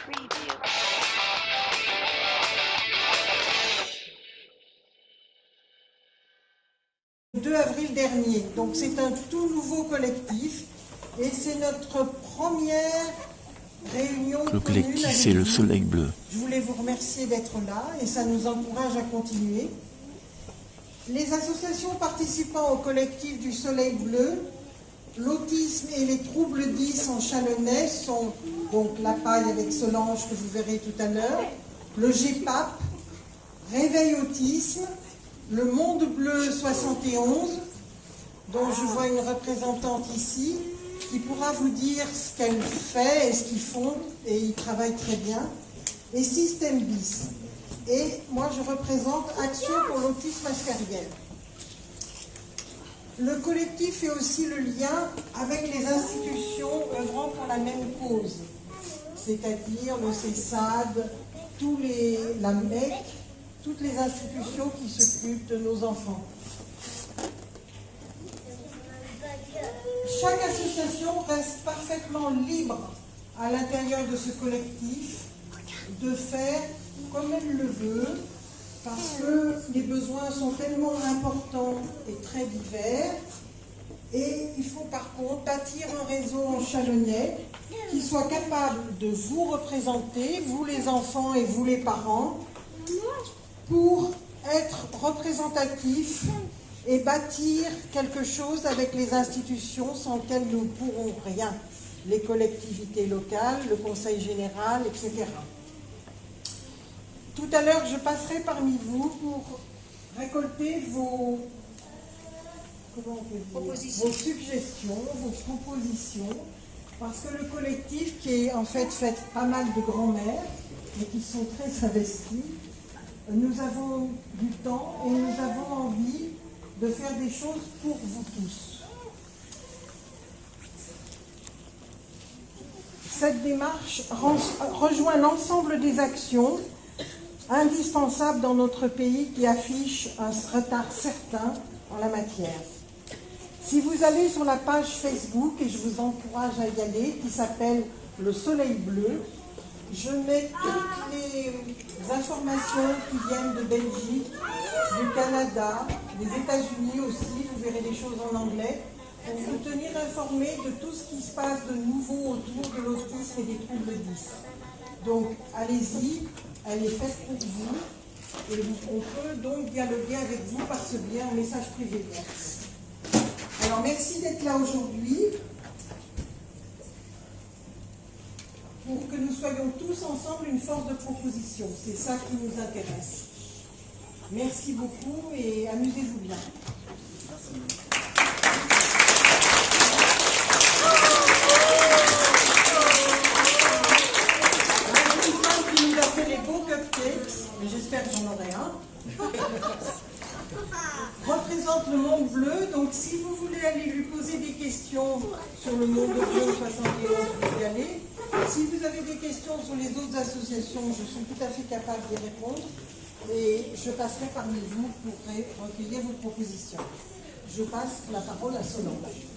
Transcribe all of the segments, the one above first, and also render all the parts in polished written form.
Le 2 avril dernier, donc c'est un tout nouveau collectif et c'est notre première réunion. Le collectif, c'est le Soleil Bleu. Je voulais vous remercier d'être là et ça nous encourage à continuer. Les associations participant au collectif du Soleil Bleu, l'autisme et les troubles 10 en Chalonnais sont donc la paille avec Solange que vous verrez tout à l'heure, le GEPAP, Réveil Autisme, le Monde Bleu 71, dont je vois une représentante ici, qui pourra vous dire ce qu'elle fait et ce qu'ils font, et ils travaillent très bien, et Système bis. Et moi je représente Action pour l'autisme ascarien. Le collectif fait aussi le lien avec les institutions œuvrant pour la même cause, c'est-à-dire le CESAD, la MEC, toutes les institutions qui s'occupent de nos enfants. Chaque association reste parfaitement libre à l'intérieur de ce collectif de faire comme elle le veut, parce que les besoins sont tellement importants et très divers, et il faut par contre bâtir un réseau en Chalonnais qui soit capable de vous représenter, vous les enfants et vous les parents, pour être représentatif et bâtir quelque chose avec les institutions sans lesquelles nous ne pourrons rien, les collectivités locales, le conseil général, etc. Tout à l'heure, je passerai parmi vous pour récolter vos suggestions, vos propositions, parce que le collectif, qui est en fait pas mal de grands-mères, mais qui sont très investis, nous avons du temps et nous avons envie de faire des choses pour vous tous. Cette démarche rejoint l'ensemble des actions indispensables dans notre pays qui affichent un retard certain en la matière. Si vous allez sur la page Facebook, et je vous encourage à y aller, qui s'appelle Le Soleil Bleu, je mets toutes les informations qui viennent de Belgique, du Canada, des États-Unis aussi, vous verrez des choses en anglais, pour vous tenir informé de tout ce qui se passe de nouveau autour de l'autisme et des troubles 10. Donc allez-y, elle est faite pour vous, et on peut donc dialoguer avec vous par ce biais en message privé. Alors merci d'être là aujourd'hui, pour que nous soyons tous ensemble une force de proposition. C'est ça qui nous intéresse. Merci beaucoup et amusez-vous bien. Il y a une femme qui nous a fait les beaux cupcakes, mais j'espère que j'en aurai un. Représente le Monde Bleu, donc si vous voulez aller lui poser des questions sur le Monde Bleu 71, vous pouvez y aller. Si vous avez des questions sur les autres associations, je suis tout à fait capable d'y répondre et je passerai parmi vous pour recueillir vos propositions. Je passe la parole à Solange.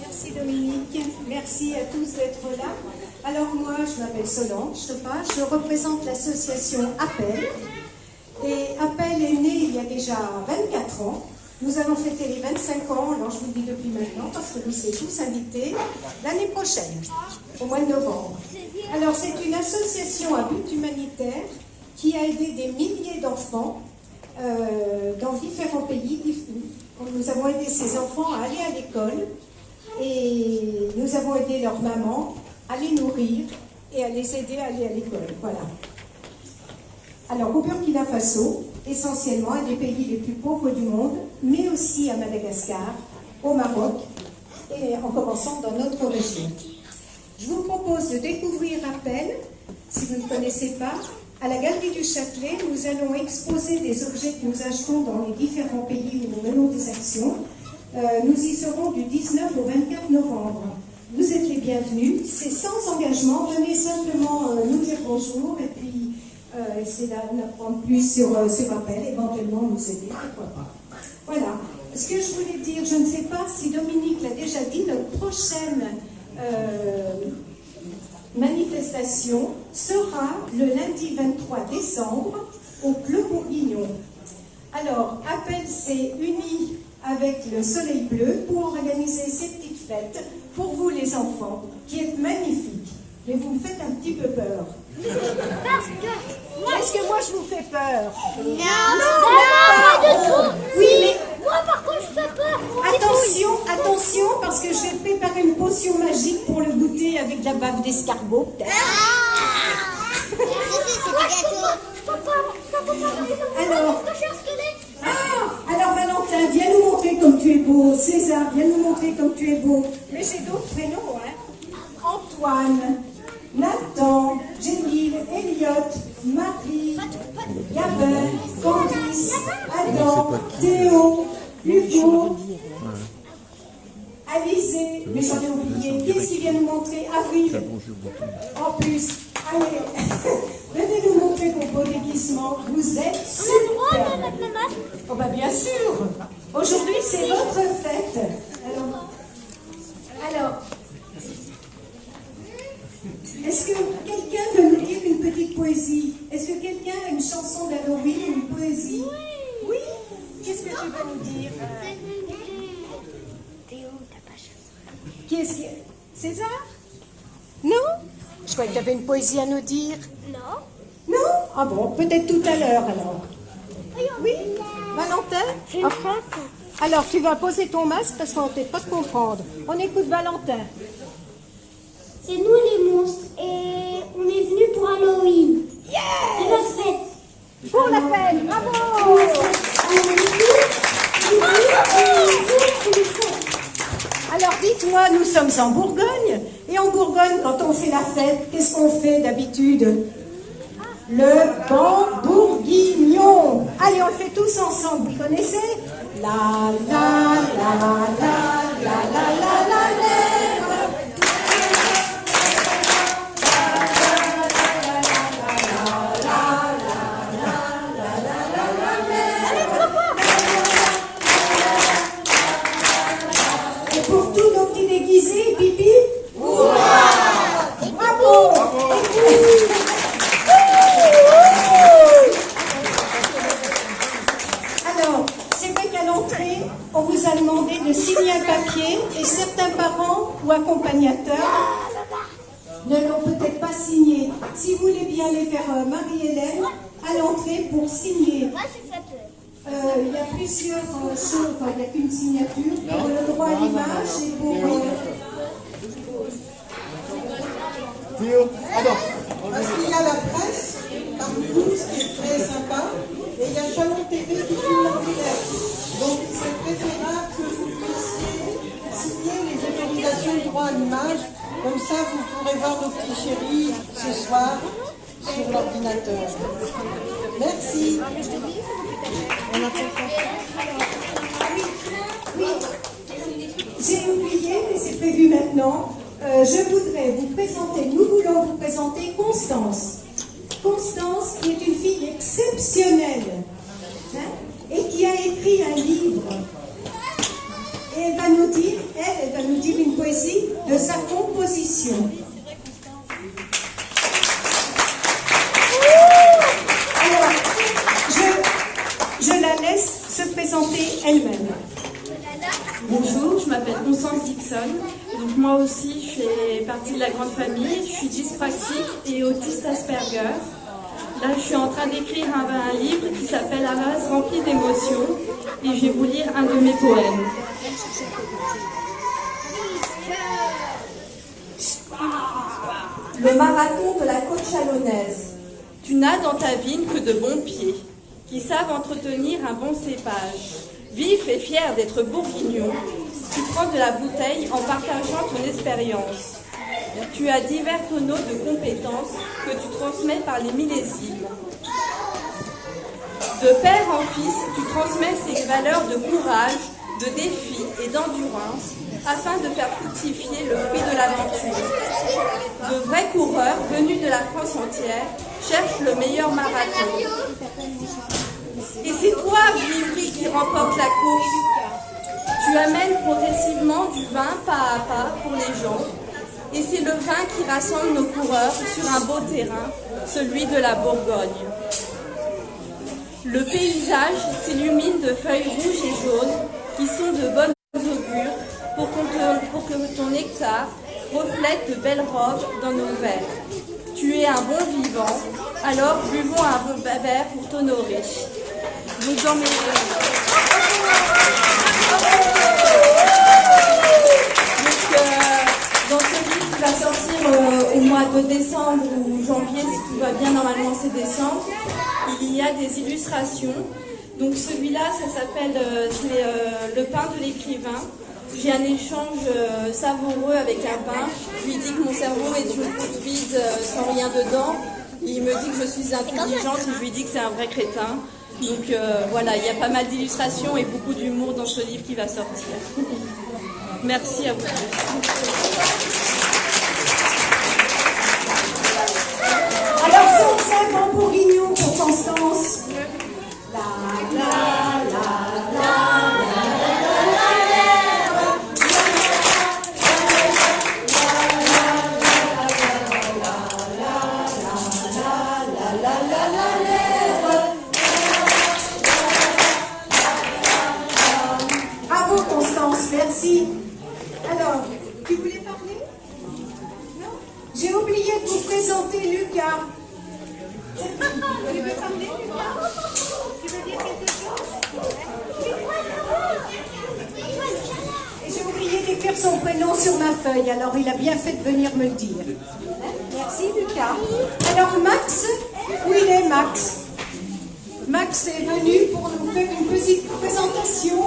Merci Dominique, merci à tous d'être là. Alors moi, je m'appelle Solange Chopin, je représente l'association Appel. Et Appel est né il y a déjà 24 ans. Nous allons fêter les 25 ans, alors je vous le dis depuis maintenant, parce que vous serez tous invités l'année prochaine, au mois de novembre. Alors c'est une association à but humanitaire qui a aidé des milliers d'enfants dans différents pays. Nous avons aidé ces enfants à aller à l'école et nous avons aidé leurs mamans à les nourrir et à les aider à aller à l'école. Voilà. Alors au Burkina Faso, essentiellement un des pays les plus pauvres du monde, mais aussi à Madagascar, au Maroc, et en commençant dans notre région. Je vous propose de découvrir Appel, si vous ne connaissez pas. À la Galerie du Châtelet, nous allons exposer des objets que nous achetons dans les différents pays où nous menons des actions. Nous y serons du 19 au 24 novembre. Vous êtes les bienvenus, c'est sans engagement, venez simplement nous dire bonjour et puis essayer d'apprendre plus sur Appel, éventuellement nous aider, pourquoi pas. Voilà. Ce que je voulais dire, je ne sais pas si Dominique l'a déjà dit, notre prochaine manifestation invitation sera le lundi 23 décembre au Clos Bourguignon. Alors, Appel s'est uni avec le Soleil Bleu pour organiser ces petites fêtes pour vous les enfants, qui est magnifique. Mais vous me faites un petit peu peur. Est-ce que moi je vous fais peur? Non, pas du tout. Oui, mais Moi, par contre, je fais peur. attention, parce que je vais préparer une potion magique pour le goûter avec de la bave d'escargot, peut-être. C'est des gâteaux. Je peux pas. Alors, alors Valentin, viens nous montrer comme tu es beau. César, viens nous montrer comme tu es beau. Mais j'ai d'autres prénoms, hein. Antoine, Nathan, Jenny, Elliot, Marie, Gabin, Candice, Adam, Théo, Hugo, Alizé, mais j'en ai oublié. Qu'est-ce qu'il vient nous montrer? Avril. En plus, allez, venez nous montrer vos beaux déguisements. Vous êtes On a le droit de super. mettre le masque. Oh bah bien sûr. Aujourd'hui c'est votre fête. Alors, est-ce que quelqu'un veut nous dire une petite poésie? Est-ce que quelqu'un a une chanson d'Halloween ou une poésie? Oui. Qu'est-ce que tu veux nous dire? Théo, t'as pas chanson. Qui est-ce qui... César? Non? Je croyais que tu avais une poésie à nous dire. Non. Non? Ah bon, peut-être tout à l'heure alors. Oui? Valentin? J'ai une chanson. Alors, tu vas poser ton masque parce qu'on ne peut pas te comprendre. On écoute Valentin. C'est nous les monstres et on est venus pour Halloween. C'est notre fête. Pour la fête, bravo! Alors, dites-moi, nous sommes en Bourgogne. Et en Bourgogne, quand on fait la fête, qu'est-ce qu'on fait d'habitude? Le banc bourguignon. Allez, on le fait tous ensemble, vous connaissez? La la la la la la la la la. Et pour tous nos petits déguisés, pipi? Bravo! Alors, c'est vrai qu'à l'entrée, on vous a demandé de signer un papier et certains parents ou accompagnateurs ne l'ont peut-être pas signé. Si vous voulez bien aller vers Marie-Hélène à l'entrée pour signer. Moi, c'est ça peut. Il y a plusieurs choses, enfin, il n'y a qu'une signature pour le droit à l'image et pour... Théo, alors, Parce qu'il y a la presse, parmi nous, ce qui est très sympa, et il y a Chalon TV qui filme en direct. Donc c'est préférable que vous puissiez signer les autorisations de droit à l'image. Comme ça, vous pourrez voir nos petits chéris ce soir sur l'ordinateur. Merci. On a fait Oui, j'ai oublié, mais c'est prévu maintenant. Je voudrais vous présenter, nous voulons vous présenter Constance. Constance, qui est une fille exceptionnelle, hein, et qui a écrit un livre. Et elle va nous dire une poésie de sa composition. Alors, je la laisse se présenter elle-même. Bonjour, je m'appelle Constance Dixon. Donc moi aussi, je fais partie de la grande famille. Je suis dyspraxique et autiste Asperger. Là, je suis en train d'écrire un livre qui s'appelle La vase remplie d'émotions et je vais vous lire un de mes poèmes. Le marathon de la côte chalonnaise. Tu n'as dans ta vigne que de bons pieds, qui savent entretenir un bon cépage. Vif et fier d'être bourguignon, tu prends de la bouteille en partageant ton expérience. Tu as divers tonneaux de compétences que tu transmets par les millésimes. De père en fils, tu transmets ces valeurs de courage, de défi et d'endurance afin de faire fructifier le fruit de l'aventure. De vrais coureurs venus de la France entière cherchent le meilleur marathon. Et c'est toi, Vivry, qui remporte la course. Tu amènes progressivement du vin pas à pas pour les gens. Et c'est le vin qui rassemble nos coureurs sur un beau terrain, celui de la Bourgogne. Le paysage s'illumine de feuilles rouges et jaunes qui sont de bonnes augures pour que ton nectar reflète de belles robes dans nos verres. Tu es un bon vivant, alors buvons un bon verre pour t'honorer. Vous en dans ce livre qui va sortir au mois de décembre ou janvier, si tout va bien, normalement c'est décembre, il y a des illustrations. Donc celui-là, ça s'appelle Le pain de l'écrivain. J'ai un échange savoureux avec un pain. Je lui dis que mon cerveau est une coupe vide sans rien dedans. Il me dit que je suis intelligente et je lui dis que c'est un vrai crétin. Donc voilà, il y a pas mal d'illustrations et beaucoup d'humour dans ce livre qui va sortir. Merci à vous tous. Alors, 5 ans bourguignon pour Constance. La, la, la, la, bravo Constance, merci. Alors, tu voulais parler? Non? J'ai oublié de vous présenter Lucas. Tu veux parler, Lucas? Tu veux dire quelque chose? Et j'ai oublié d'écrire son prénom sur ma feuille, alors il a bien fait de venir me le dire. Merci Lucas. Alors Max, où il est Max? Max est venu pour nous faire une petite présentation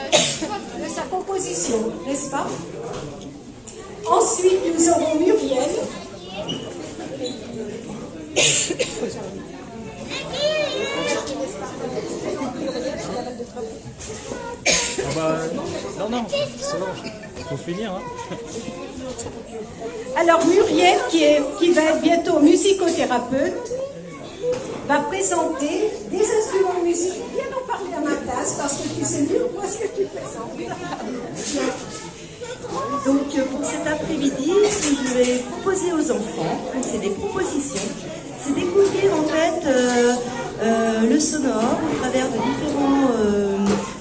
de sa composition, n'est-ce pas? Ensuite, nous aurons Muriel. Non, c'est bon. Faut finir. Hein. Alors Muriel, qui va être bientôt musicothérapeute, va présenter des instruments de musique. Viens en parler à ma place parce que tu sais mieux quoi ce que tu présentes. Donc pour cet après-midi, ce que je vais proposer aux enfants, c'est des propositions, c'est d'écouter en fait le sonore au travers de différents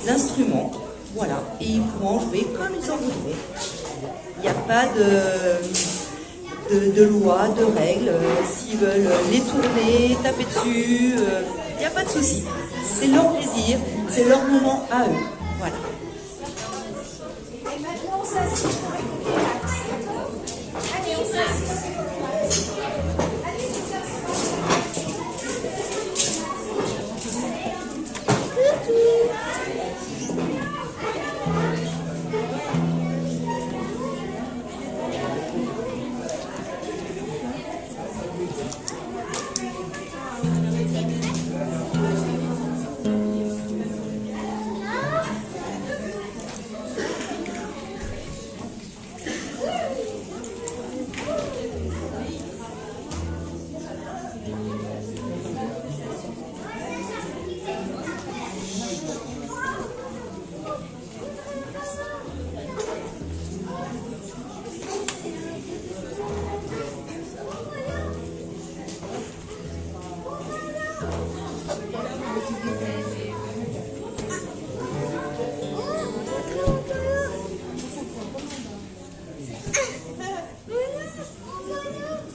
instruments. Voilà, et ils pourront jouer comme ils en voudraient. Il n'y a pas de loi, de règles. S'ils veulent les tourner, taper dessus, il n'y a pas de souci. C'est leur plaisir, c'est leur moment à eux. Voilà. Et maintenant, on s'assied pour écouter Max. Allez, on s'assied. Allez, on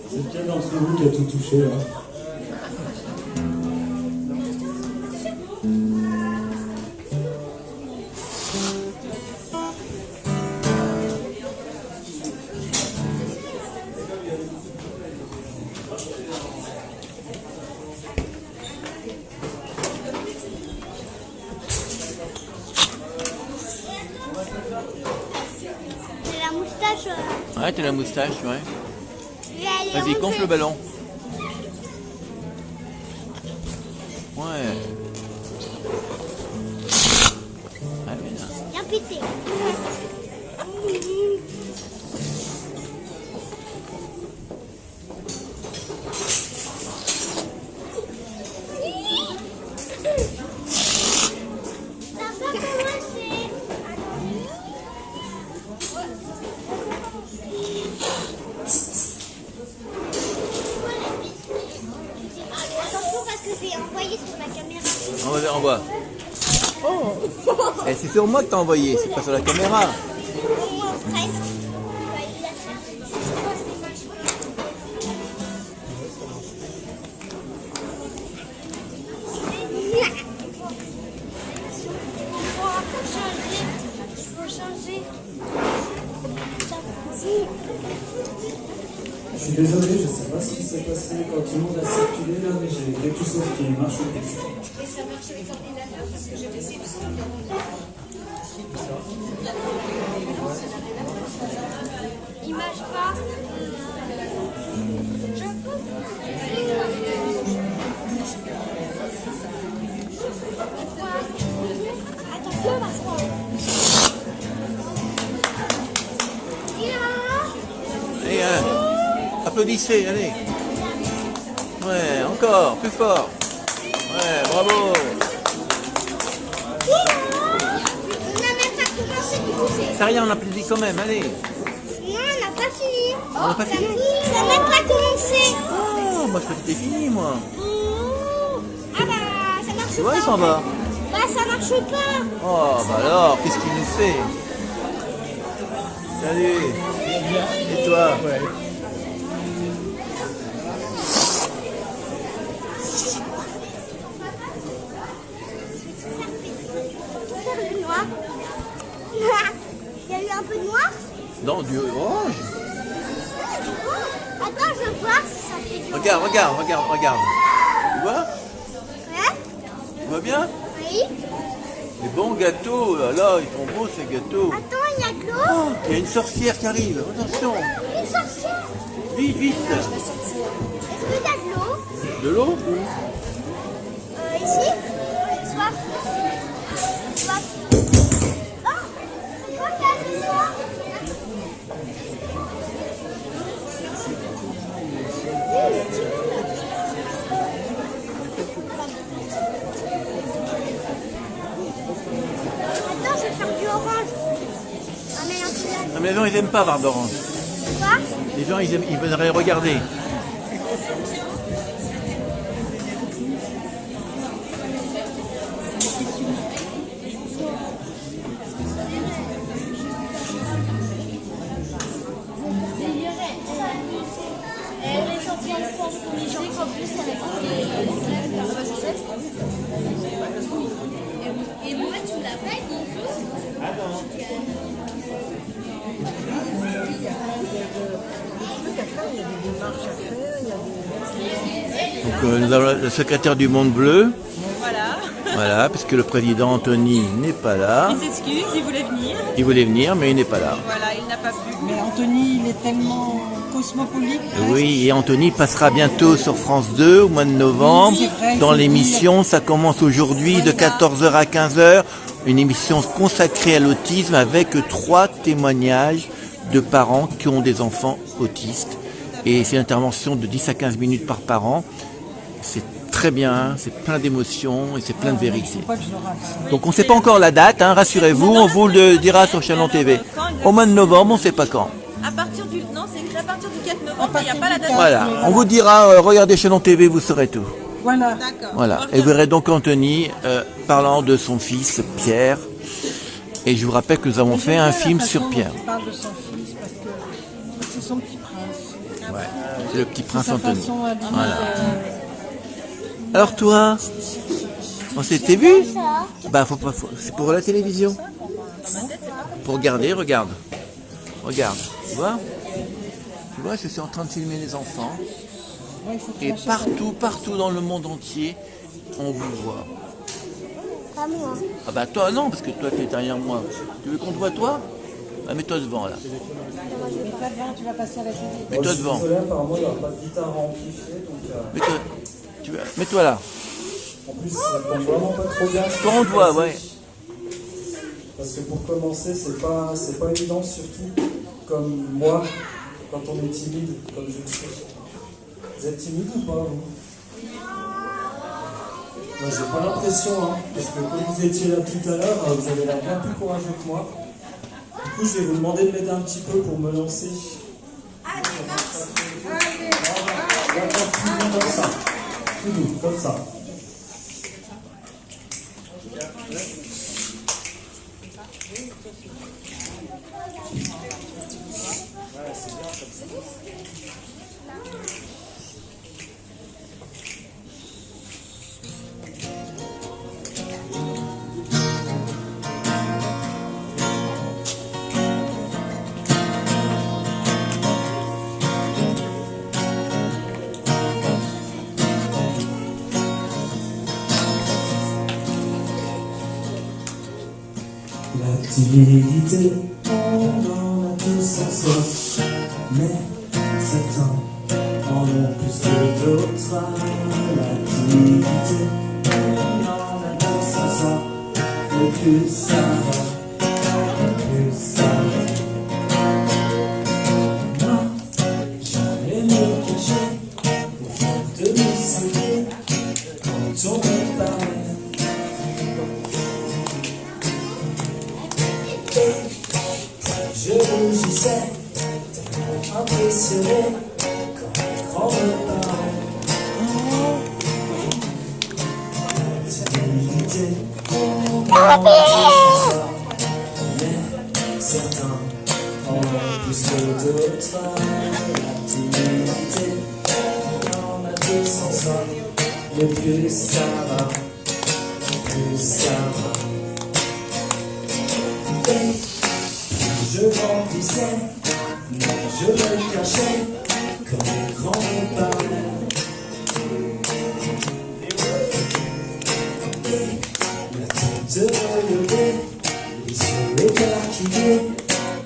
C'est lequel d'entre vous qui a tout touché là? C'est la moustache. Ouais, t'as la moustache, ouais. Je vais aller Vas-y, rentrer. gonfle le ballon. Ouais. Ah, bien. Bien pété. Ça va commencer. envoyé sur ma caméra. Envoie. Eh, c'est sur moi que t'as envoyé, c'est pas sur la caméra. Presque. On va aller la chercher. Il faut changer. Je suis désolé, je ne sais pas ce qui s'est passé quand tout le monde a circulé là, mais j'ai quelque chose qui marche pas. Et ça marche avec l'ordinateur parce que j'ai essayé de Image pas. Je Attention, Vincent. Allez, applaudissez, allez. Ouais, encore, plus fort. Ouais, bravo. On n'a même pas commencé du coup. Ça rien, on applaudit quand même, allez. Non, on n'a pas fini. On n'a pas fini. Ça n'a même pas commencé. Oh, moi je crois que c'était fini, moi. Ah bah, ça marche Tu vois, pas. il s'en va. Bah, ça marche pas. Oh, bah alors, qu'est-ce qu'il nous fait? Salut. Et toi? Faire le noir. Il y a eu un peu de noir. Non, du orange. Attends, je veux voir si ça fait du Regarde. Tu vois? Ouais. Tu vois bien? Oui. Les bons gâteaux, là, ils font beaux ces gâteaux. Attends, il y a de l'eau. Oh, il y a une sorcière qui arrive, attention. Une sorcière. Vite. Est-ce qu'il y a de l'eau De l'eau? ici? Soif. Oh, c'est quoi qu'il y a de l'eau? Attends, je vais faire du orange. Ah, mais un peu là. Non, mais les gens, ils aiment pas avoir d'orange. Quoi? Les gens, ils voudraient regarder. Elle est sortie en France pour les gens qu'en plus elle et moi tu l'as pas dit. Donc, nous avons le secrétaire du Monde Bleu. Voilà. Voilà, parce que le président Anthony n'est pas là. Il s'excuse, il voulait venir. Il voulait venir, mais il n'est pas là. Voilà, il n'a pas pu. Mais Anthony, il est tellement cosmopolite. Oui, et Anthony passera bientôt sur France 2 au mois de novembre. Oui, c'est vrai, Dans c'est l'émission, ça commence aujourd'hui de 14h à 15h. Une émission consacrée à l'autisme avec 3 témoignages de parents qui ont des enfants autistes. Et c'est une intervention de 10 à 15 minutes par parent. C'est très bien, c'est plein d'émotions et c'est plein de vérité. Donc on ne sait pas encore la date, hein, rassurez-vous, on vous le dira sur Chalon TV. Au mois de novembre, on ne sait pas quand. À partir du... Non, c'est écrit à partir du 4 novembre, il n'y a pas la date. Voilà, on vous dira, regardez Chalon TV, vous saurez tout. Voilà. D'accord. Voilà, et vous verrez donc Anthony parlant de son fils Pierre. Et je vous rappelle que nous avons fait un film sur Pierre. Il parle de son fils parce que c'est son petit prince. Ouais, c'est le petit prince Sa Anthony. façon à dire, Voilà. Alors toi, on s'était vu? Bah faut pas, c'est pour la télévision. Pour regarder, regarde. Regarde, tu vois? Tu vois, je suis en train de filmer les enfants. Et partout dans le monde entier, on vous voit. Pas moi. Ah bah toi non, parce que toi tu es derrière moi. Tu veux qu'on te voit toi? Bah mets-toi devant là. Mets-toi devant, tu vas passer à la télé. Mets-toi devant. Désolé, apparemment, il n'y aura pas de guitare à amplifier, donc Mets-toi là. en plus, ça tombe vraiment pas trop bien. Toi on te voit, ouais. Parce que pour commencer, c'est pas évident, surtout comme moi, quand on est timide, comme je le suis. Vous êtes timide ou pas, vous? Moi, j'ai pas l'impression, hein, parce que comme vous étiez là tout à l'heure, vous avez l'air bien plus courageux que moi. Du coup, je vais vous demander de m'aider un petit peu pour me lancer. D'accord, tout doux comme ça. Tout doux, comme ça. La timidité, on en a tous en soi, mais certains en ont plus que d'autres. La timidité, on en a tous en soi, et plus ça va, plus ça va. Moi, j'allais me cacher au fond de mes souliers quand on me parlait. Je rougissais, impressionné quand les grands me parlaient. Timidité, on en dit ça, mais certains en ont plus que d'autres. La timidité, on en a tous en soi, mais plus ça va, plus ça va. Je grandissais, mais je me cachais quand les grands me parlaient. La tête relevée, les yeux écarquillés,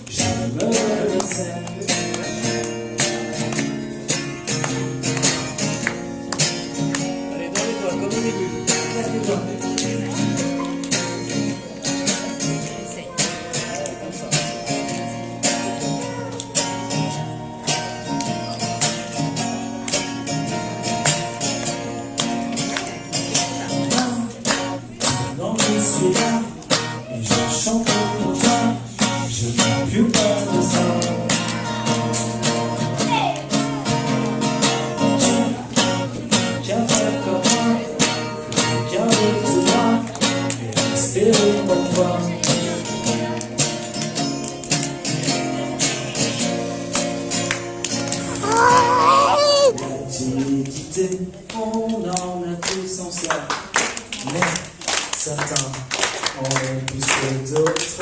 je me relançais. Allez, dans les doigts, comme au début. Claque les doigts. Et je chante pour toi, je n'ai plus peur de ça. Tiens, faire comme moi, regarder tout droit et espérer pour toi. La timidité, on en a tous en soi, mais certains en ont plus que d'autres.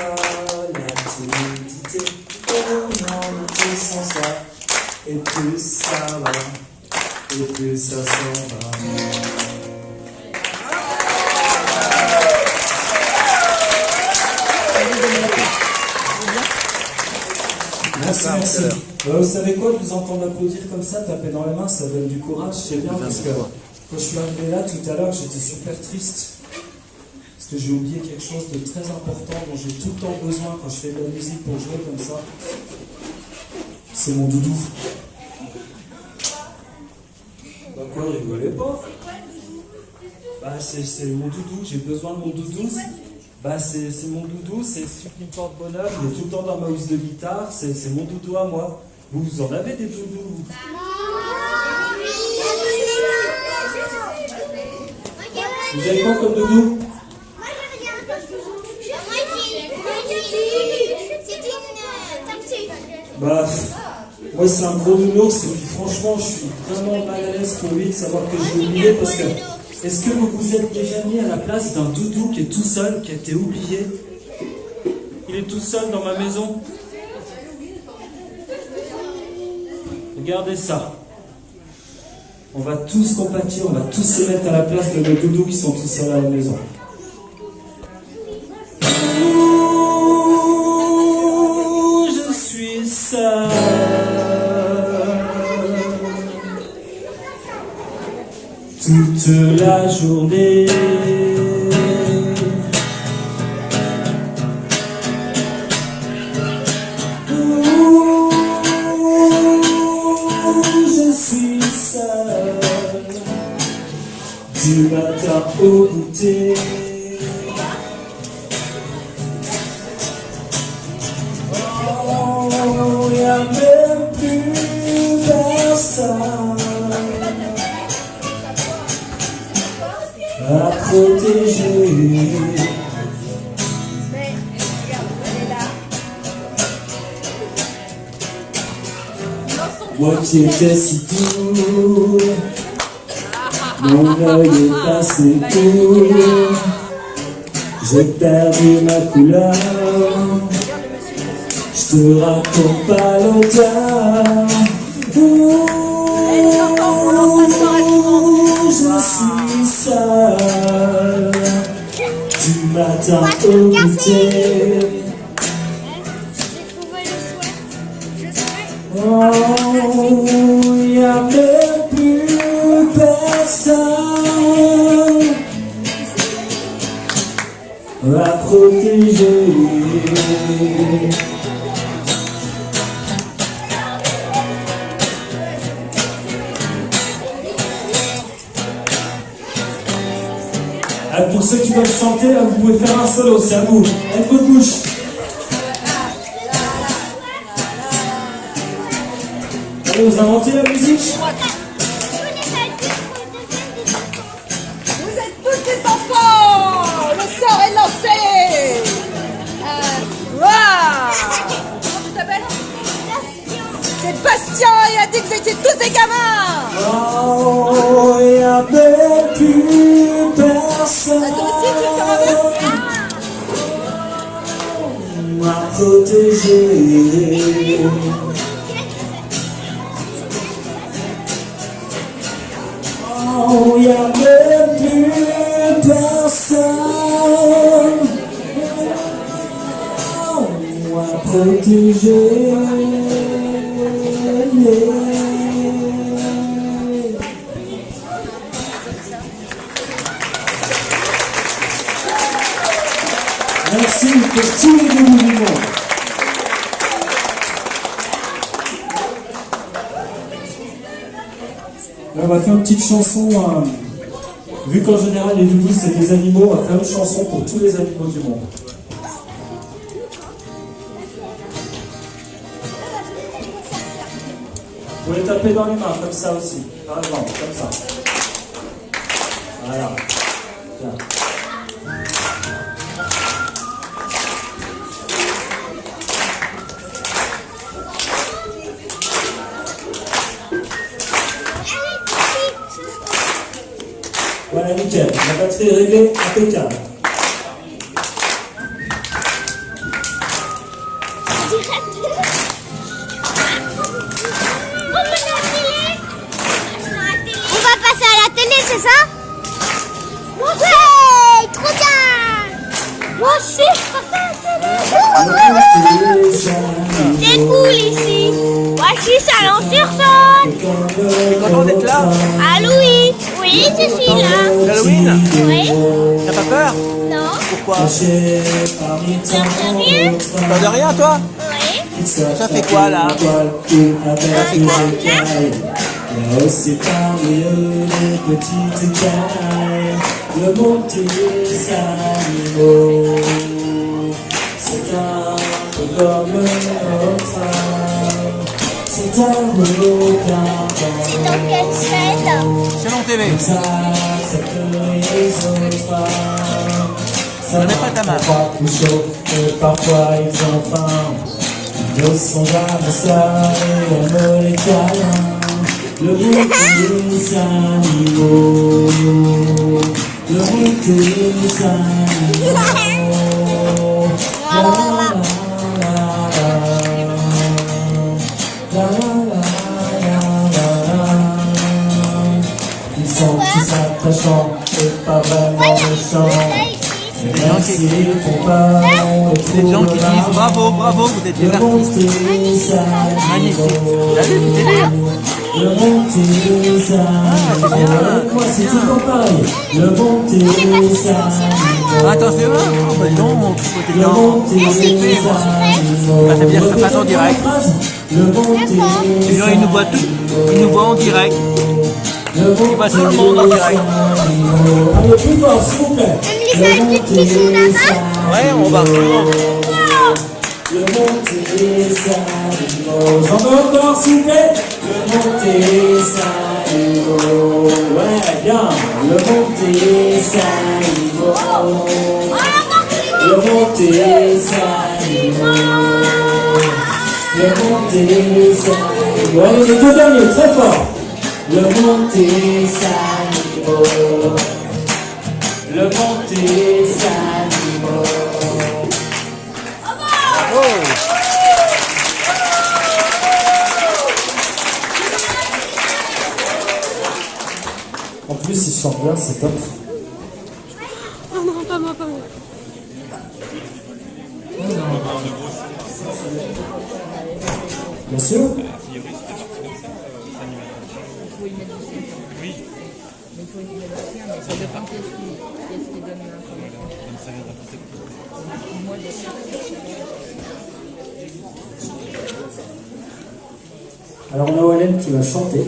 La timidité, on en a tous en soi, et plus ça va, et plus ça s'en va. Merci, merci. Vous savez quoi, de vous entendre applaudir comme ça, taper dans les mains, ça donne du courage, c'est bien, parce que quand je suis arrivé là tout à l'heure, j'étais super triste. Parce que j'ai oublié quelque chose de très important dont j'ai tout le temps besoin quand je fais de la musique pour jouer comme ça. C'est mon doudou. Bah quoi, rigolez pas. Bah c'est mon doudou, j'ai besoin de mon doudou. Bah c'est mon doudou, c'est celui qui me porte bonheur, il est tout le temps dans ma housse de guitare, c'est mon doudou à moi. Vous en avez des doudous vous? Vous avez quoi comme doudou? Bah, moi c'est un gros nounours et puis franchement je suis vraiment mal à l'aise pour lui de savoir que je l'ai oublié parce que est-ce que vous vous êtes déjà mis à la place d'un doudou qui est tout seul, qui a été oublié? Il est tout seul dans ma maison. Regardez ça. On va tous compatir, on va tous se mettre à la place de nos doudous qui sont tout seuls à la maison. Je suis seul toute la journée. Je suis seul du matin au goûter. Oh, y a même plus personne à protéger. Moi qui étais si doux, mon œil est passé court. J'ai perdu ma couleur. Je te raconte pas l'odeur. Je suis seul du matin au goûter. Oh, y a même plus personne à protéger. Pour ceux qui veulent chanter, là, vous pouvez faire un solo, c'est à vous. Avec votre bouche. Allez, vous inventez la musique? Vous êtes tous des enfants. Le sort est lancé. Waouh. Comment tu t'appelles? C'est Bastien. Il a dit que vous étiez tous des gamins. Oh, y a même plus personne Toi aussi, tu veux faire un verre? à protéger. Oh, y a même plus personne à protéger. Merci pour tous les débuts du monde. Là, on va faire une petite chanson. Vu qu'en général les doudous c'est des animaux, on va faire une chanson pour tous les animaux du monde. Vous pouvez taper dans les mains, comme ça aussi. Par exemple, comme ça. Voilà. Bien. Voilà, nickel. La batterie est réglée, impeccable. On va passer à la télé, c'est ça? Ouais, trop bien. Moi aussi, je passe à la télé. C'est cool ici. Voici Salon sur Saône. Content d'être là? Halloween. Oui, je suis là. Halloween? Oui. T'as pas peur? Non. Pourquoi? Sérieux? Peur de rien, toi? Oui. Ça fait quoi, là? Ça fait quoi? Il y a aussi parmi eux des petites cailles, le monde des animaux. C'est un peu comme notre âme, c'est un requin. C'est dans quelle chaîne? Salon TV. Ça accepte les autres âmes. Ça Ne mets pas ta main. pas plus chaud, mais parfois ils ont faim. Ils ne sont jamais seuls et aiment les câlins. Le monde des animaux, le monde des animaux. La la la la la la. Ils sont tous attachants et pas vraiment méchants. Mais même s'ils font peur, on les Des gens qui trouve disent bravo, bravo, vous êtes des le monde artistes. des Magnifique. animaux. T'as vu, c'est bien. Le monde des animaux. Moi c'est tout le temps pareil. Le monde des animaux. Attention, oh, bah non, côté Le dedans. monde des animaux. Bah, ça veut dire que ça passe en direct. Le monde des Les gens, ils nous voient tout. Ils nous voient en direct. Le monde voient tout le monde en direct. Allez, plus fort, s'il vous plaît. Le monde des Ouais, on va. Le monde des animaux. J'en veux encore, s'il vous plaît. Le monde des animaux. Ouais, bien. Le monde des animaux. Le monde des animaux. Le monde des animaux. Bon, allez, les deux derniers, très fort. Le Monte-Sanimo. Le Monte-Sanimo. En plus, ils chantent bien, c'est top. Non, non, pas moi, pas moi. Bien sûr. Alors on a Wallen qui va chanter.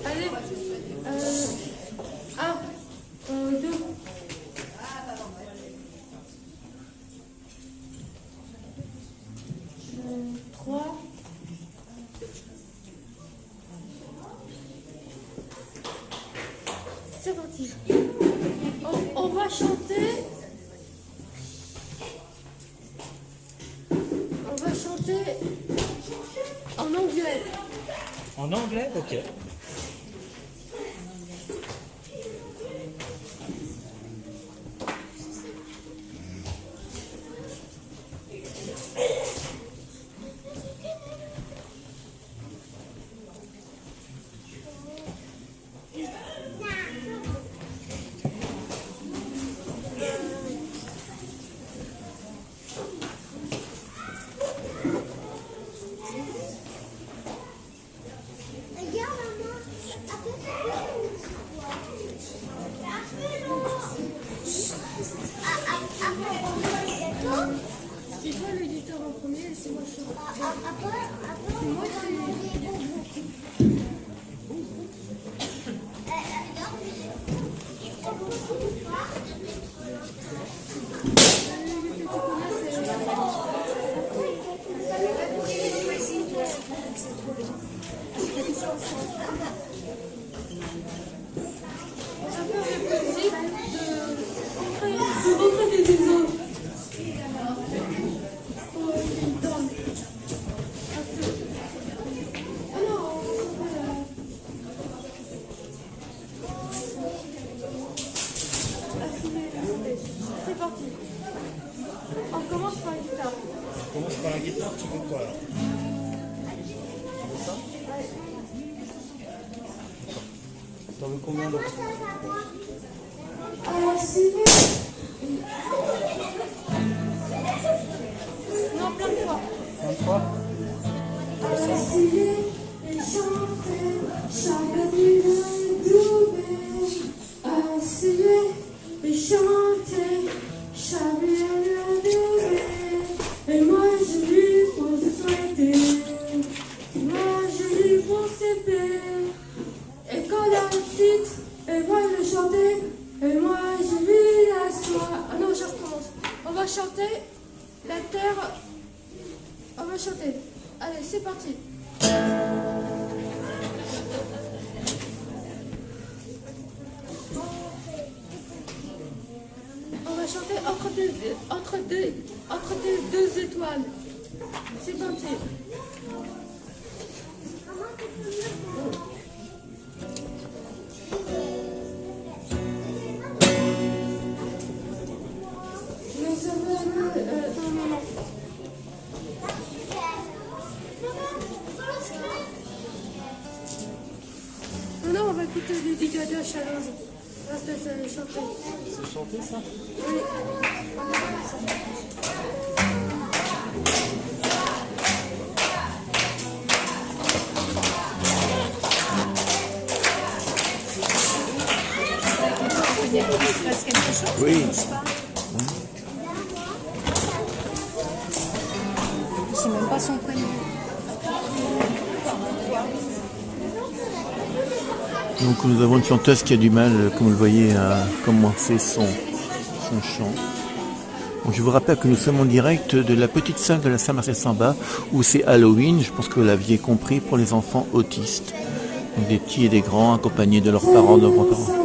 Allez, 1, 2. 3. C'est parti. On va chanter. On va chanter en anglais. En anglais, ok. C'est toi l'éditeur en premier et c'est moi le chanteur. C'est moi qui... C'est parti. On commence par la guitare. On commence par la guitare, tu veux quoi alors? T'en veux combien d'autres? Non, plein de fois. 23. Et moi je lui pour souhaiter, moi je lui pour s'aimer. Et quand la petite, elle va le chanter, et moi je lui la soie. Ah non, je recommence. On va chanter la terre. On va chanter. Allez, c'est parti. On va chanter entre deux étoiles. C'est parti. Non. Non, on va écouter Lady Gaga Challenge. Reste à chanter. C'est chanté ça? Oui. Oui. Je sais même pas son prénom. Donc nous avons une chanteuse qui a du mal, comme vous le voyez, à commencer son chant. Donc, je vous rappelle que nous sommes en direct de la petite salle de la Saint-Marcel-Samba où c'est Halloween, je pense que vous l'aviez compris, pour les enfants autistes. Donc, des petits et des grands accompagnés de leurs parents, de leurs grands-parents.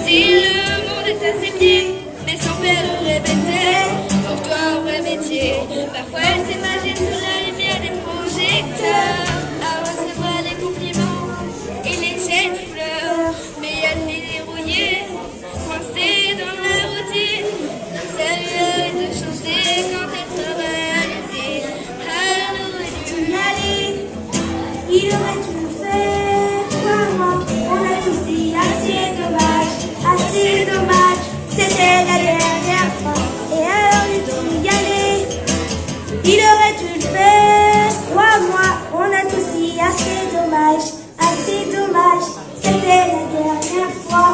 Le monde est à ses pieds, mais et son père le répétait. Pour toi un vrai métier. Parfois elle s'imagine sous la lumière des projecteurs, à recevoir des compliments et les jeunes fleurs. Mais elle est dérouillée, coincée dans la routine. Ça lui arrive de chanter quand elle se réalisée. Elle aurait dû y aller. Il aurait tout fait, vraiment, on a tous dit assez dommage, c'était la dernière fois, et alors il faut y aller. Il aurait dû le faire, moi, on a tous dit assez dommage, c'était la dernière fois.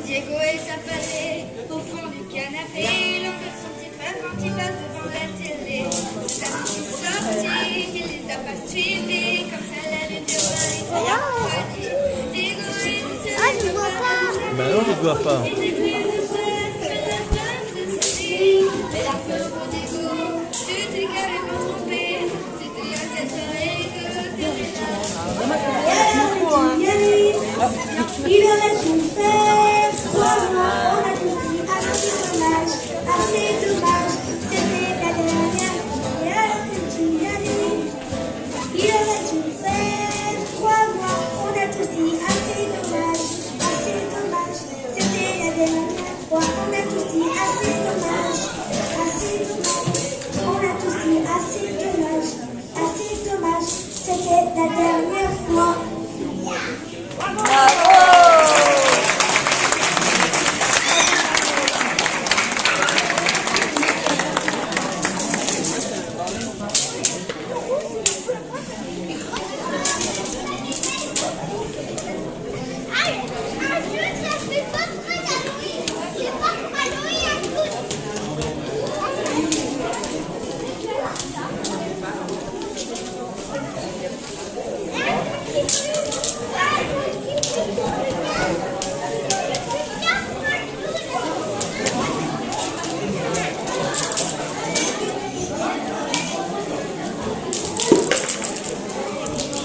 Diego est affalé au fond du canapé, il enlève son petit frère quand il passe devant la télé. La nuit sortie, il les a pas suivis, comme ça la lune du roi, il s'est refroidi. Diego est désolé. Ah, tu vois pas. Ben non, je ne vois pas. Il est pris de frère, que la femme de sa vie. Mais la peur pour Diego, tu t'es carrément trompé. C'était à cette soirée que t'étais là. Il aurait dû le faire, crois-moi, on a tous dit assez dommage, c'était la dernière fois, et alors que tu y allais. Il aurait dû le faire, crois-moi, on a tous dit assez dommage, c'était la dernière fois, on a tous dit assez dommage, on a tous dit assez dommage, c'était la dernière fois.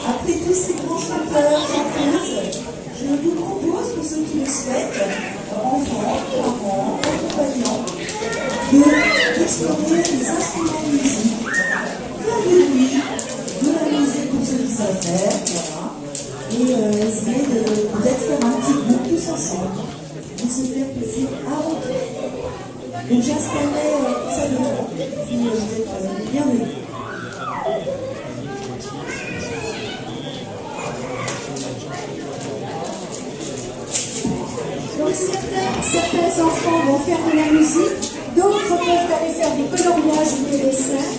Après tous ces grands chanteurs, chanteuses, je vous propose, pour ceux qui le souhaitent, enfants, parents, accompagnants, d'explorer les instruments de musique, faire du bruit, de la musique pour ceux qui savent faire, voilà, et essayer de peut-être faire un petit groupe tous ensemble, de se faire plaisir avant tout. Donc j'installerai tout ça devant, puis vous êtes bienvenus. Donc certains enfants vont faire de la musique, d'autres peuvent aller faire des coloriages ou des dessins,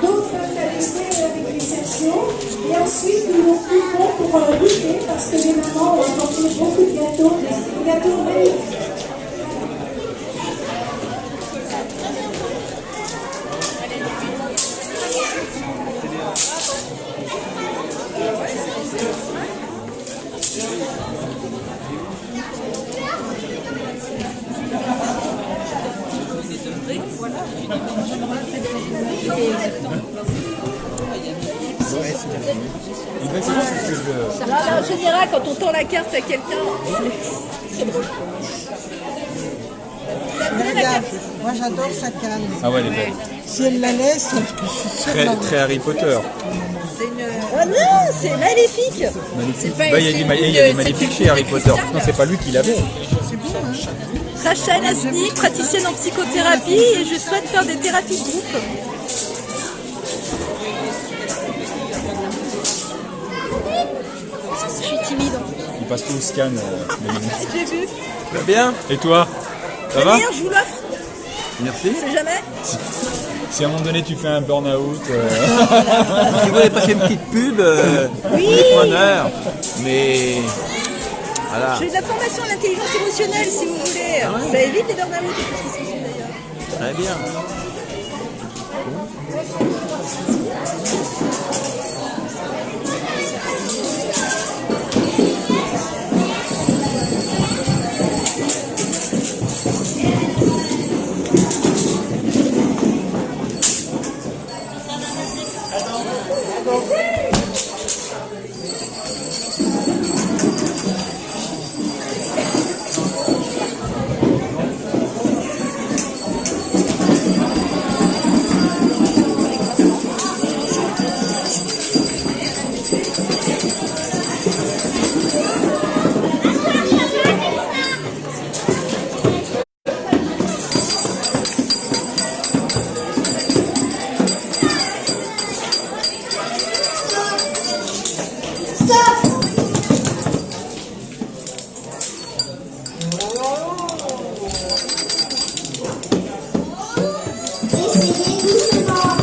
d'autres peuvent aller jouer avec les sections, et ensuite nous font pour goûter parce que les mamans ont apporté beaucoup de gâteaux, des gâteaux magnifiques. Là, en général, quand on tend la carte à quelqu'un, c'est drôle. Regarde, moi j'adore sa canne. Ah ouais, elle est belle. Si elle la laisse, je suis sûre Très, très Harry Potter. Oh non, c'est maléfique. Magnifique. pas- Bah, il y a c'est des, une- il y a des c'est magnifiques une chez Harry boucle de Potter. cristal. Non, c'est pas lui qui l'avait. Rachel Asni, praticienne en psychothérapie, et je souhaite faire des thérapies de groupe. Je suis timide. Il passe tout au scan. Denis. J'ai vu. Ça va bien? Et toi? Ça La va? meilleure, je vous l'offre. Merci. C'est jamais. Si à un moment donné tu fais un burn-out, Si vous voulez passer une petite pub, Oui. c'est preneur. Mais voilà. J'ai de la formation à l'intelligence émotionnelle, si vous voulez. Ça évite les burn-out et tout ce qui se fait d'ailleurs. Très bien. Essayez doucement.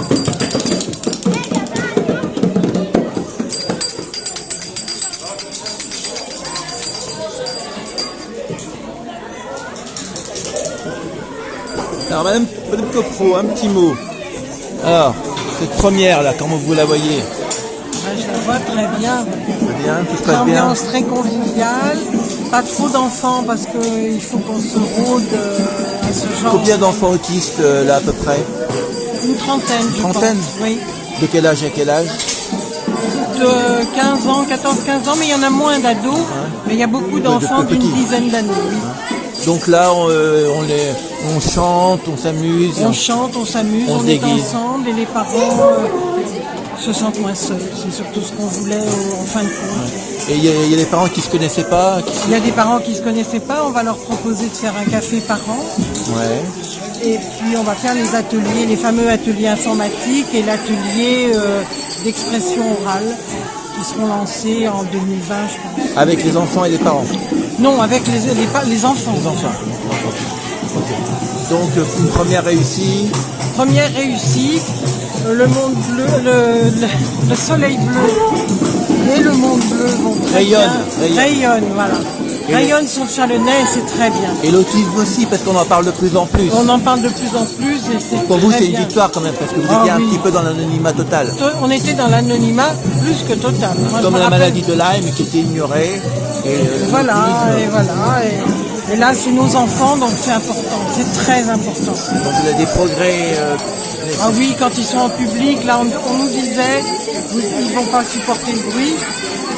Alors Madame Copro, un petit mot. Alors, cette première là, comment vous la voyez? Je la vois très bien. Très bien, tout se passe bien. L'ambiance très conviviale, pas trop d'enfants parce qu'il faut qu'on se rôde à ce genre. Combien d'enfants autistes là à peu près? Une trentaine, je Trentaine? pense. Oui. De quel âge à quel âge? De 15 ans, 14-15 ans, mais il y en a moins d'ados. Mais il y a beaucoup d'enfants de d'une petits. dizaine d'années. Oui. Donc là, on chante, on s'amuse. On chante, on s'amuse, on se on est déguise. ensemble et les parents se sentent moins seuls. C'est surtout ce qu'on voulait en fin de compte. Et il y a des parents qui se connaissaient pas. Il y a des parents qui ne se connaissaient pas, on va leur proposer de faire un café par an. Ouais. Et puis on va faire les ateliers, les fameux ateliers informatiques et l'atelier d'expression orale qui seront lancés en 2020, je pense. Avec les enfants et les parents. Non, avec les enfants. Les enfants. Donc une première réussie. Première réussite, le monde bleu, le soleil bleu et le monde bleu vont très Rayonnent, bien. Rayonnent, voilà. Et Rayonnent sur le Chalonnais et c'est très bien. Et l'autisme aussi, parce qu'on en parle de plus en plus. On en parle de plus en plus et c'est Pour vous, très c'est une bien. victoire quand même, parce que vous Ah étiez un oui. petit peu dans l'anonymat total. On était dans l'anonymat plus que total. Moi, je Comme me la rappelle- maladie de Lyme qui était ignorée. Et Voilà, l'autisme. et voilà. Et là, c'est nos enfants, donc c'est important. C'est très important. Donc vous avez des progrès. Ah oui, quand ils sont en public, là, on nous disait, ils vont pas supporter le bruit.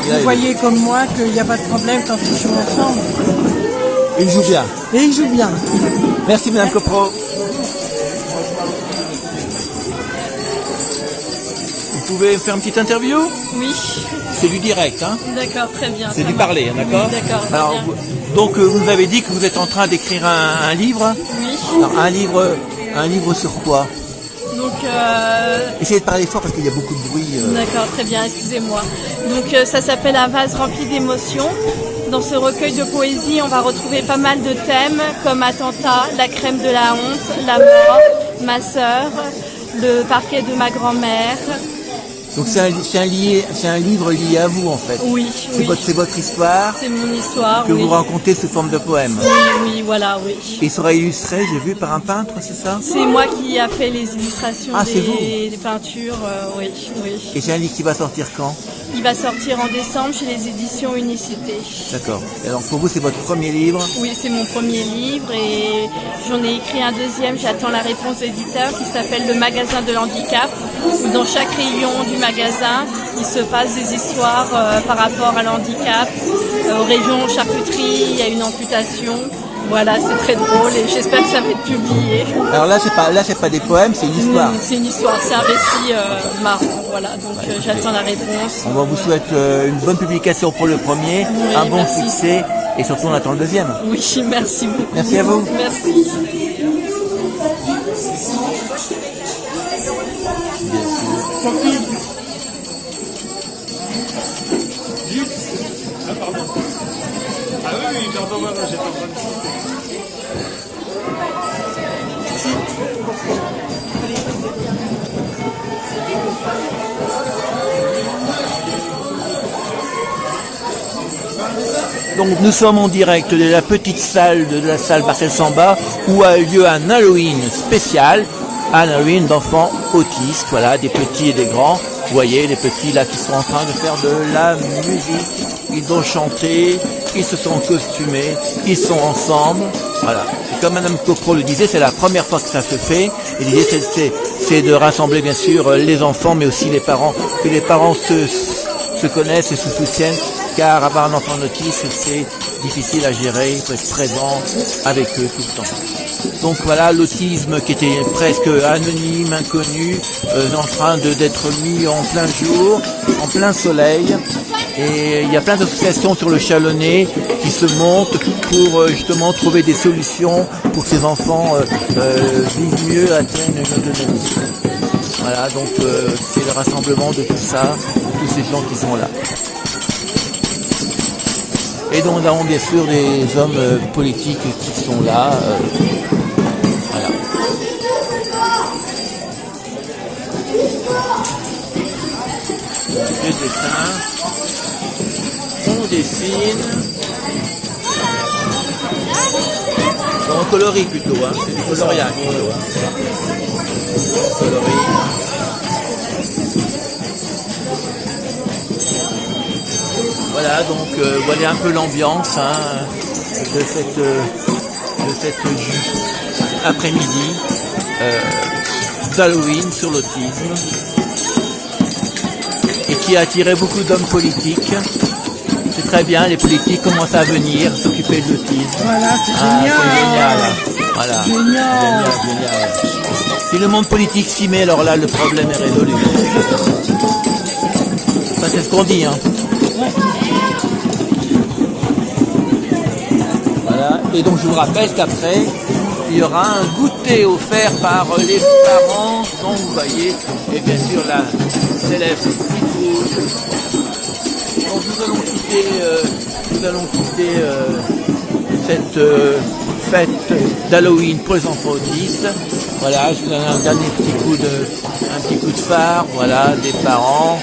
Et là, Vous voyez comme moi qu'il n'y a pas de problème quand ils jouent ensemble. ils jouent bien. Et ils jouent bien. Merci Madame Copro. Vous pouvez faire une petite interview? Oui, C'est du direct, hein? d'accord, très bien. C'est ça du marche. parler, hein, d'accord? Oui, d'accord, très Alors, bien. donc vous nous avez dit que vous êtes en train d'écrire un livre. Oui, Alors, un livre sur quoi? donc Essayez de parler fort parce qu'il y a beaucoup de bruit. d'accord, très bien, excusez-moi. Donc ça s'appelle Un vase rempli d'émotions. Dans ce recueil de poésie, on va retrouver pas mal de thèmes comme attentat, la crème de la honte, la mort, ma sœur, le parquet de ma grand-mère. Donc c'est un livre lié à vous en fait. Oui, oui. C'est votre histoire C'est mon histoire, que oui. vous racontez sous forme de poème. Oui, oui, voilà, oui. Et il sera illustré, j'ai vu, par un peintre, c'est ça? C'est moi qui a fait les illustrations Ah, c'est vous. des peintures, oui, oui. Et c'est un livre qui va sortir quand? Il va sortir en décembre chez les éditions Unicité. D'accord. Et alors pour vous, c'est votre premier livre. Oui, c'est mon premier livre et j'en ai écrit un deuxième, j'attends la réponse d'éditeur, qui s'appelle Le magasin de l'handicap, où dans chaque rayon du magasin, il se passe des histoires par rapport à l'handicap. Au rayon charcuterie, il y a une amputation. Voilà, c'est très drôle et j'espère que ça va être publié. Alors là, c'est pas des poèmes, c'est une histoire. C'est une histoire, c'est un récit marrant, voilà, donc j'attends la réponse. On va vous souhaiter une bonne publication pour le premier, Oui, un bon merci. succès et surtout on attend le deuxième. Oui, merci beaucoup. Merci à vous. Merci. Ah oui, pardon, j'étais en train de citer. Donc nous sommes en direct de la petite salle de la salle Marcel Samba où a eu lieu un Halloween spécial, un Halloween d'enfants autistes, voilà, des petits et des grands. Vous voyez les petits là qui sont en train de faire de la musique, ils ont chanté, ils se sont costumés, ils sont ensemble, voilà. Et comme Madame Copro le disait, c'est la première fois que ça se fait. Et l'idée c'est de rassembler bien sûr les enfants mais aussi les parents, que les parents se connaissent et se soutiennent, car avoir un enfant autiste, c'est difficile à gérer, il faut être présent avec eux tout le temps. Donc voilà, l'autisme qui était presque anonyme, inconnu, en train d'être mis en plein jour, en plein soleil. Et il y a plein d'associations sur le Chalonnais qui se montent pour justement trouver des solutions pour que ces enfants vivent mieux, atteignent une autonomie. Voilà, donc c'est le rassemblement de tout ça, tous ces gens qui sont là. Et donc nous avons bien sûr des hommes politiques qui sont là. Voilà. Les dessins. On dessine. On colorie plutôt, hein. C'est du coloriage plutôt. Hein. Coloris. Voilà, donc voilà un peu l'ambiance hein, de cette après-midi d'Halloween sur l'autisme et qui a attiré beaucoup d'hommes politiques. C'est très bien, les politiques commencent à venir s'occuper de l'autisme. Voilà, c'est génial. C'est génial. Voilà. Génial. Génial. Si le monde politique s'y met, alors là, le problème est résolu. Ça, c'est ce qu'on dit. Hein. Voilà. Et donc, je vous rappelle qu'après, il y aura un goûter offert par les parents. Donc, vous voyez, et bien sûr, la célèbre street food. Donc nous allons quitter cette fête d'Halloween pour les enfants autistes. Voilà, je vous donne un dernier petit coup de phare. Voilà, des parents.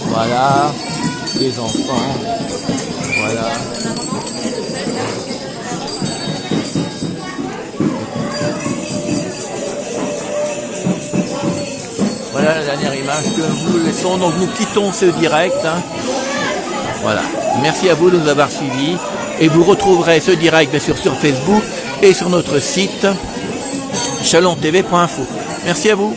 Voilà, des enfants. Voilà. Voilà la dernière image que nous laissons. Donc nous quittons ce direct. Hein. Voilà. Merci à vous de nous avoir suivis. Et vous retrouverez ce direct bien sûr sur Facebook et sur notre site chalontv.info. Merci à vous.